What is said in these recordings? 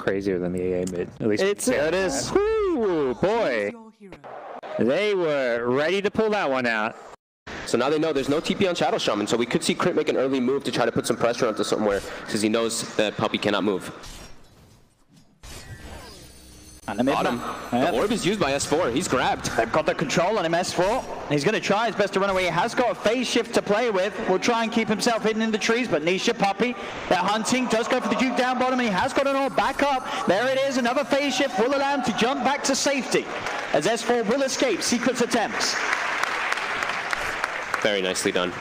crazier than the AA mid. At least There it is. Woo, boy. They were ready to pull that one out. So now they know there's no TP on Shadow Shaman, so we could see Crit make an early move to try to put some pressure onto somewhere, because he knows that Puppey cannot move. And the Bottom. The orb is used by S4. He's grabbed. They've got the control on him, S4. He's going to try his best to run away. He has got a phase shift to play with. Will try and keep himself hidden in the trees, but Nisha, Puppey, they're hunting. Does go for the Duke down bottom, and he has got an orb back up. There it is. Another phase shift will allow him to jump back to safety, as S4 will escape Secret's attempts. Very nicely done.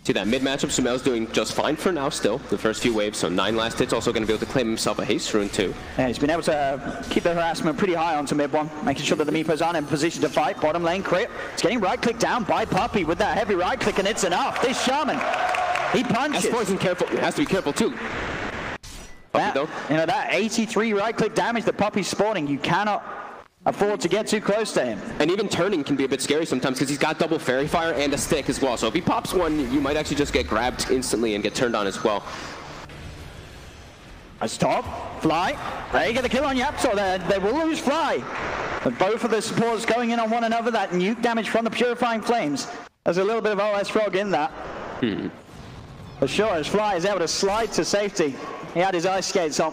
See that mid matchup, Sumail's doing just fine for now still, the first few waves, so 9 last hits, also going to be able to claim himself a haste rune too. Yeah, he's been able to keep the harassment pretty high onto mid one, making sure that the Meepos aren't in position to fight. Bottom lane Crit, it's getting right click down by Puppey with that heavy right click, and it's enough. This Shaman, he punches. S4 isn't careful, he has to be careful too. That, you know, that 83 right click damage that Puppey's sporting, you cannot afford to get too close to him. And even turning can be a bit scary sometimes because he's got double Fairy Fire and a stick as well. So if he pops one, you might actually just get grabbed instantly and get turned on as well. A stop, Fly. They get the kill on Yapso. They will lose Fly. But both of the supports going in on one another. That nuke damage from the Purifying Flames. There's a little bit of OS Frog in that. For sure, as Fly is able to slide to safety. He had his ice skates on.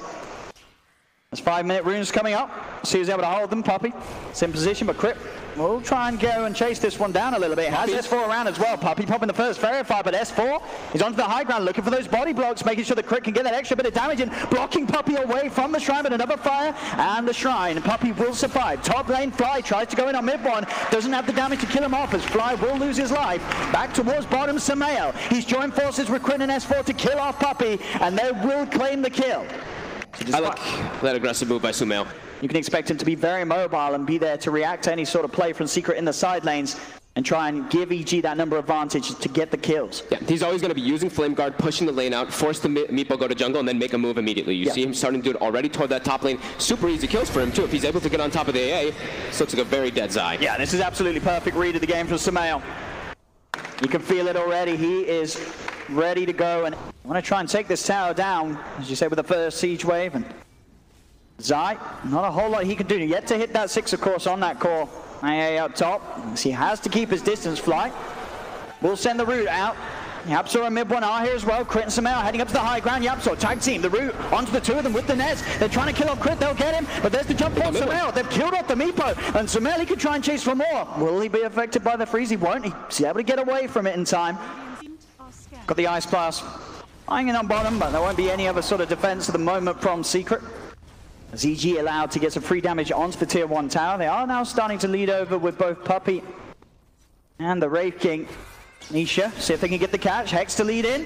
There's 5-minute runes coming up. So he's able to hold them. Puppey, it's in position, but Crit will try and go and chase this one down a little bit. Has S4 around as well. Puppey popping the first Verify, but S4 is onto the high ground looking for those body blocks, making sure that Crit can get that extra bit of damage in, blocking Puppey away from the shrine, but another fire and the shrine. Puppey will survive. Top lane Fly tries to go in on mid one, doesn't have the damage to kill him off as Fly will lose his life. Back towards bottom, Sumail. He's joined forces with Crit and S4 to kill off Puppey, and they will claim the kill. I like that aggressive move by Sumail. You can expect him to be very mobile and be there to react to any sort of play from Secret in the side lanes and try and give EG that number advantage to get the kills. Yeah, he's always going to be using Flame Guard, pushing the lane out, force the Meepo go to jungle, and then make a move immediately. You see him starting to do it already toward that top lane. Super easy kills for him, too. If he's able to get on top of the AA, this looks like a very dead Zai. Yeah, this is absolutely perfect read of the game from Sumail. You can feel it already. He is ready to go, and I want to try and take this tower down, as you say, with the first siege wave. And Zai, not a whole lot he can do. Yet to hit that 6, of course, on that core. AA up top. So he has to keep his distance. Fly will send the root out. Yapso and mid one are here as well. Crit and Sumail heading up to the high ground. Yapso tag team. The root onto the two of them with the nets. They're trying to kill off Crit. They'll get him. But there's the jump on Sumail. They've killed off the Meepo. And Sumail, he could try and chase for more. Will he be affected by the freeze? He won't. He's able to get away from it in time. Got the Ice Blast hanging on bottom, but there won't be any other sort of defense at the moment from Secret. As EG allowed to get some free damage onto the tier 1 tower. They are now starting to lead over with both Puppey and the Wraith King. Nisha, see if they can get the catch. Hex to lead in.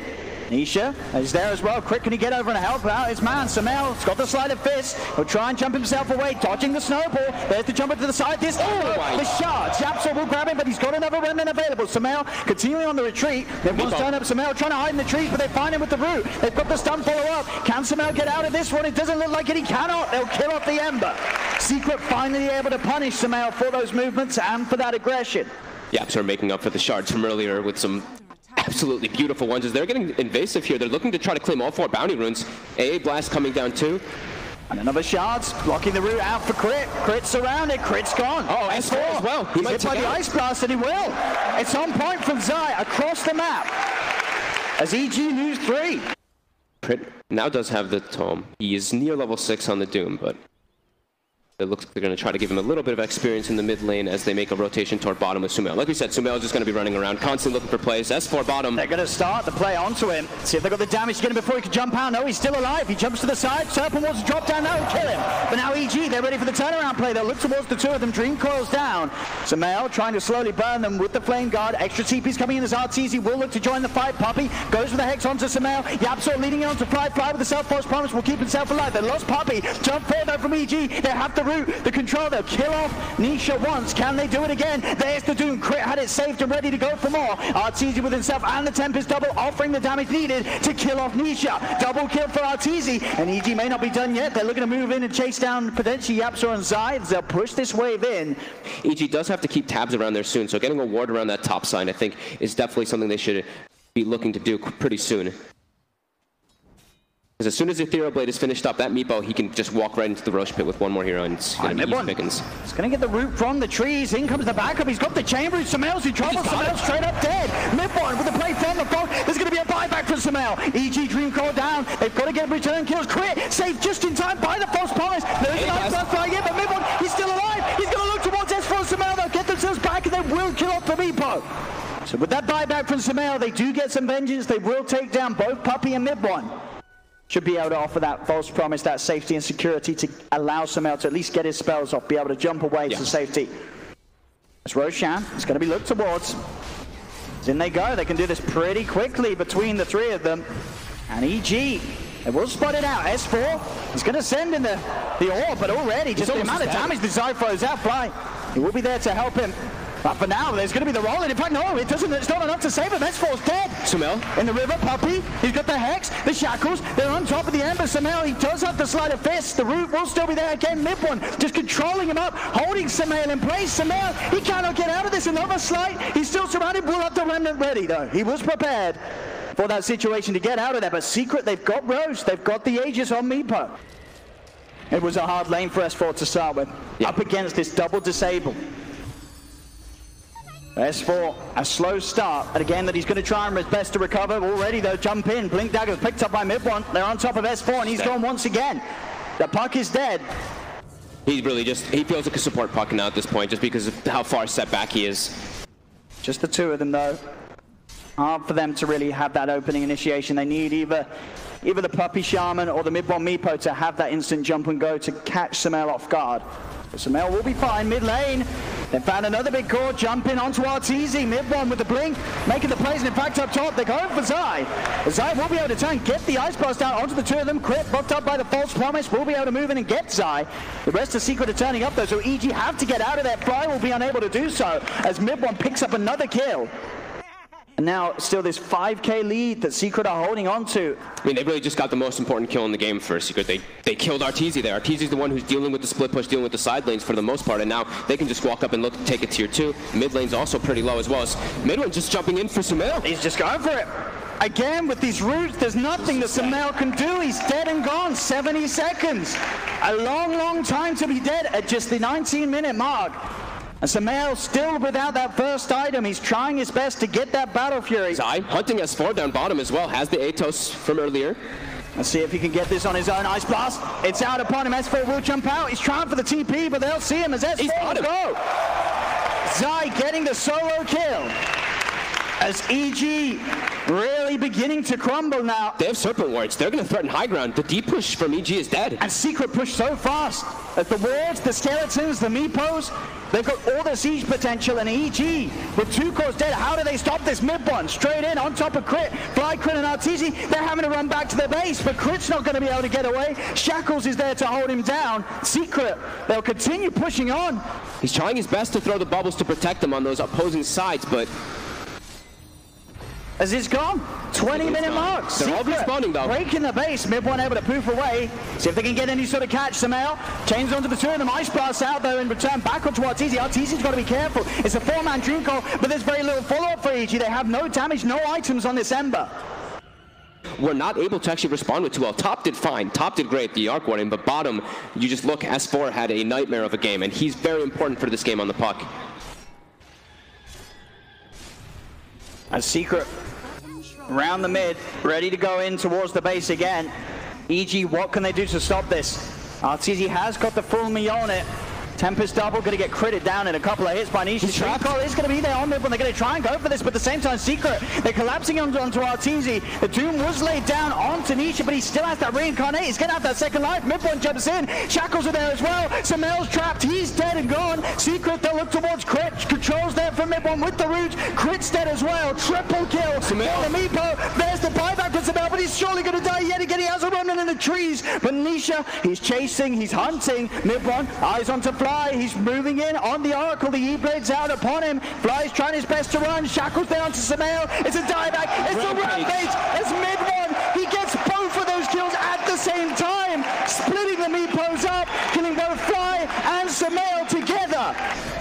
Nisha is there as well. Crit, can he get over and help out his man? Sumail's got the sleight of fist. He'll try and jump himself away, dodging the snowball. There's the jumper to the side. This the shard. Yapso will grab him, but he's got another remnant available. Sumail continuing on the retreat. Everyone's turned up. Sumail trying to hide in the trees, but they find him with the root. They've got the stun follow up. Can Sumail get out of this one? It doesn't look like it. He cannot. They'll kill off the Ember. Secret finally able to punish Sumail for those movements and for that aggression. Yaps are making up for the shards from earlier with some absolutely beautiful ones as they're getting invasive here. They're looking to try to claim all 4 bounty runes. AA Blast coming down too. And another shards, blocking the route out for Crit. Crit's surrounded, Crit's gone. Oh, S4 as well. He's hit by the Ice Blast, and he will. It's on point from Zai across the map. As EG lose 3. Crit now does have the tome. He is near level 6 on the Doom, but it looks like they're going to try to give him a little bit of experience in the mid lane as they make a rotation toward bottom with Sumail. Like we said, Sumail is just going to be running around, constantly looking for plays. S4 bottom. They're going to start the play onto him. See if they got the damage to get him before he can jump out. No, he's still alive. He jumps to the side. Serpent wants to drop down. That'll kill him. But now EG, they're ready for the turnaround play. They'll look towards the two of them. Dream coils down. Sumail trying to slowly burn them with the Flame Guard. Extra TP's coming in as Arteezy will look to join the fight. Puppey goes with the Hex onto Sumail. Yapso leading on to Fly. Fly with the self-force promise will keep himself alive. They lost Puppey. Jump forward though from EG. They have the root, the control. They'll kill off Nisha once. Can they do it again? There's the Doom. Crit had it saved and ready to go for more. Arteezy with himself and the Tempest double, offering the damage needed to kill off Nisha. Double kill for Arteezy, and EG may not be done yet. They're looking to move in and chase down potentially Yapso and Zai. They'll push this wave in. EG does have to keep tabs around there soon, so getting a ward around that top side, I think, is definitely something they should be looking to do pretty soon. Because as soon as the Ethereal Blade is finished up, that Meepo, he can just walk right into the Roche Pit with one more hero, and it's going to be easy pickings. He's going to get the root from the trees. In comes the backup. He's got the chamber. Sumail's in trouble. Sumail straight up dead. Midpoint with the play from the front. There's going to be a buyback from Sumail. EG Dream Call down. They've got to get return kills. Crit saved just in time by the false promise. There's a nice blood flying in, but Midpoint, he's still alive. He's going to look towards S4 Sumail. They'll get themselves back, and they will kill off the Meepo. So with that buyback from Sumail, they do get some vengeance. They will take down both Puppey and Midpoint. Should be able to offer that false promise, that safety and security to allow Sumail to at least get his spells off, be able to jump away to safety. It's Roshan. It's going to be looked towards. In they go. They can do this pretty quickly between the three of them. And EG, they will spot it out. S4, he's going to send in the orb, but already just the amount of damage the Zai throws out, Fly. He will be there to help him. But for now, there's going to be the roll, and in fact, no, it doesn't. It's not enough to save him. S4's dead. Sumail in the river. Puppey, he's got the Hex, the Shackles. They're on top of the Ember. Sumail, he does have the Sleight of Fist. The root will still be there again. Midone just controlling him up, holding Sumail in place. Sumail, he cannot get out of this. Another slight. He's still surrounded. Will have the Remnant ready, though. He was prepared for that situation to get out of there. But Secret, they've got Roche. They've got the Aegis on Meepo. It was a hard lane for S4 to start with. Up against this double disable. S4, a slow start, and again that he's going to try his best to recover. Already though, jump in, Blink Dagger's picked up by Midone. They're on top of S4 and he's gone once again. The puck is dead. He really just, he feels like a support puck now at this point just because of how far set back he is. Just the two of them though. Hard for them to really have that opening initiation. They need either the Puppey Shaman or the Midone Meepo to have that instant jump and go to catch Sumail off guard. But Sumail will be fine mid lane. They found another big core, jumping onto Arteezy. Midone with the blink, making the plays, and in fact up top, they're going for Zai. Zai will be able to try and get the Ice Blast out onto the two of them. Crit, blocked up by the false promise, will be able to move in and get Zai. The rest of Secret are turning up though, so EG have to get out of that. Fly will be unable to do so, as Midone picks up another kill. And now, still this 5k lead that Secret are holding on to. I mean, they really just got the most important kill in the game for Secret. They killed Arteezy there. Arteezy's the one who's dealing with the split push, dealing with the side lanes for the most part, and now they can just walk up and look to take a tier 2. Mid lane's also pretty low as well as Midone just jumping in for Sumail. He's just going for it. Again, with these roots, there's nothing that Sumail can do. He's dead and gone. 70 seconds. A long, long time to be dead at just the 19-minute mark. And Sumail still without that first item. He's trying his best to get that Battle Fury. Zai hunting S4 down bottom as well. Has the Atos from earlier. Let's see if he can get this on his own. Ice Blast. It's out upon him. S4 will jump out. He's trying for the TP, but they'll see him as S4 go. Zai getting the solo kill. As EG really beginning to crumble now. They have Serpent Wards. They're going to threaten high ground. The deep push from EG is dead. And Secret push so fast. That the wards, the skeletons, the Meepos, they've got all the siege potential, and EG with 2 cores dead. How do they stop this Midone? Straight in on top of Crit. Fly, Crit, and Arteezy. They're having to run back to their base, but Crit's not going to be able to get away. Shackles is there to hold him down. Secret, they'll continue pushing on. He's trying his best to throw the bubbles to protect them on those opposing sides, but as it's gone, 20-minute mark. They're all responding though. Breaking the base, Midone able to poof away. See if they can get any sort of catch. Sumail chains onto the two of them. Ice Blast out though in return back onto Arteezy. Arteezy's got to be careful. It's a 4-man Dream Call, but there's very little follow-up for EG. They have no damage, no items on this Ember. We're not able to actually respond with too well. Top did fine. Top did great, the arc warning, but bottom, you just look, S4 had a nightmare of a game, and he's very important for this game on the puck. As Secret around the mid, ready to go in towards the base again. EG, what can they do to stop this? Arteezy has got the full me on it. Tempest double, going to get critted down in a couple of hits by Nisha. Dream Call is going to be there on Midone. They're going to try and go for this, but at the same time, Secret, they're collapsing onto Arteezy. The Doom was laid down onto Nisha, but he still has that reincarnate. He's going to have that second life. Midone jumps in. Shackles are there as well. Sumail's trapped. He's dead and gone. Secret, they'll look towards Crit. Controls there from Midone with the root. Crit's dead as well. Triple kill. Sumail. The Meepo. There's the buyback for Sumail, but he's surely going to die yet again. He has a remnant in the trees. But Nisha, he's chasing. He's hunting. Midone, eyes onto Fly. He's moving in on the Oracle. The E-Blade's out upon him. Fly's trying his best to run. Shackles down to Sumail. It's a dieback. It's a rampage. It's Midone. He gets both of those kills at the same time. Splitting the Meepos up. Killing both Fly and Sumail together.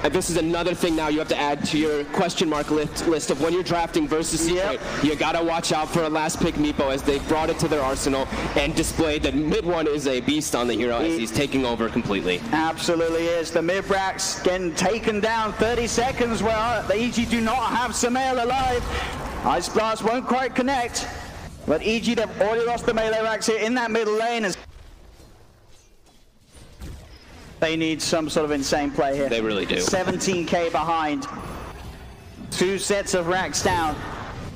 And this is another thing now you have to add to your question mark list of when you're drafting versus Secret. Yep. You gotta watch out for a last pick Meepo, as they've brought it to their arsenal and displayed that mid one is a beast on the hero as he's taking over completely. Absolutely is. The mid-racks getting taken down 30 seconds where the EG do not have Sumail alive. Ice Blast won't quite connect, but EG, they've already lost the melee racks here in that middle lane. They need some sort of insane play here. They really do. 17k behind. 2 sets of racks down.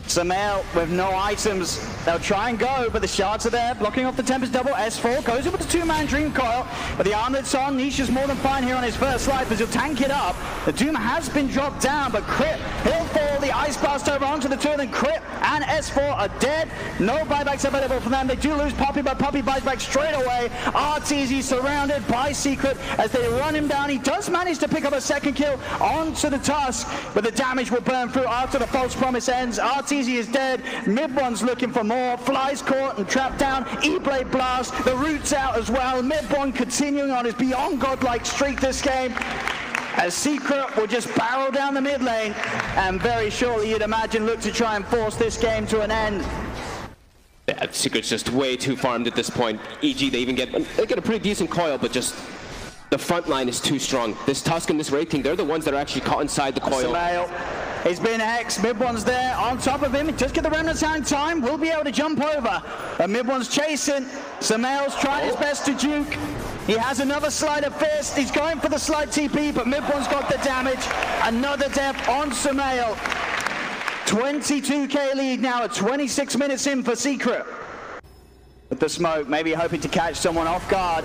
Sumail with no items. They'll try and go, but the shards are there, blocking off the Tempest double. S4 goes in with the 2-man Dream Coil, but the armlet's on. Niche is more than fine here on his first life as he'll tank it up. The Doom has been dropped down, but Crit, he'll fall. The Ice Blast over onto the 2 of them. Crit and S4 are dead. No buybacks available for them. They do lose Poppy, but Poppy buys back straight away. RTZ surrounded by Secret as they run him down. He does manage to pick up a second kill onto the Tusk, but the damage will burn through after the false promise ends. RTZ is dead. Mid one's looking for more. Flies caught and trapped down. E-Blade Blast. The root's out as well. Mid one continuing on his beyond godlike streak this game, as Secret will just barrel down the mid lane and very shortly, you'd imagine, look to try and force this game to an end. Yeah, Secret's just way too farmed at this point. EG, they get a pretty decent coil, but just the front line is too strong. This Tusk and this Wraith King, they're the ones that are actually caught inside the coil. Sumail, he's been X. Mid one's there on top of him. Just get the remnants out in time. We'll be able to jump over. And mid one's chasing. Sumail's trying his best to juke. He has another slide of fist. He's going for the slide TP, but mid one's got the damage. Another death on Sumail. 22k lead now at 26 minutes in for Secret. With the smoke, maybe hoping to catch someone off guard.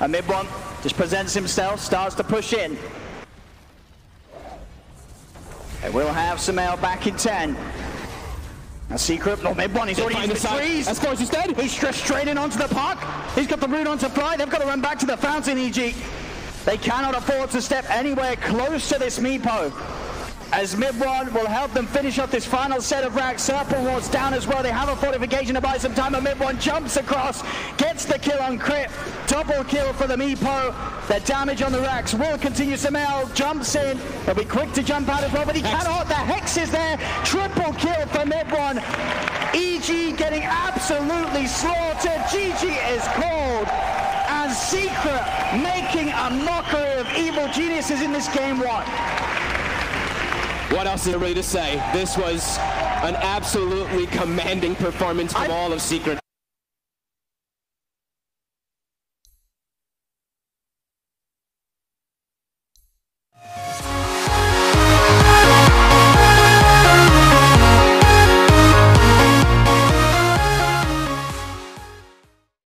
And mid one just presents himself, starts to push in. They will have Sumail back in 10. Now Secret, no, mid one, he's already in the freeze. As far as he's dead. He's stretched straight in onto the puck. He's got the root onto fly. They've got to run back to the fountain, EG. They cannot afford to step anywhere close to this Meepo, as mid one will help them finish off this final set of racks. Serpent Ward's down as well. They have a fortification to buy some time, and mid one jumps across, gets the kill on Crit. Double kill for the Meepo. The damage on the racks will continue. Sumail jumps in. He'll be quick to jump out as well, but he cannot. The Hex is there. Triple kill for mid one. EG getting absolutely slaughtered. GG is called. And Secret making a mockery of evil geniuses in this game one. What else is there really to say? This was an absolutely commanding performance from all of Secret.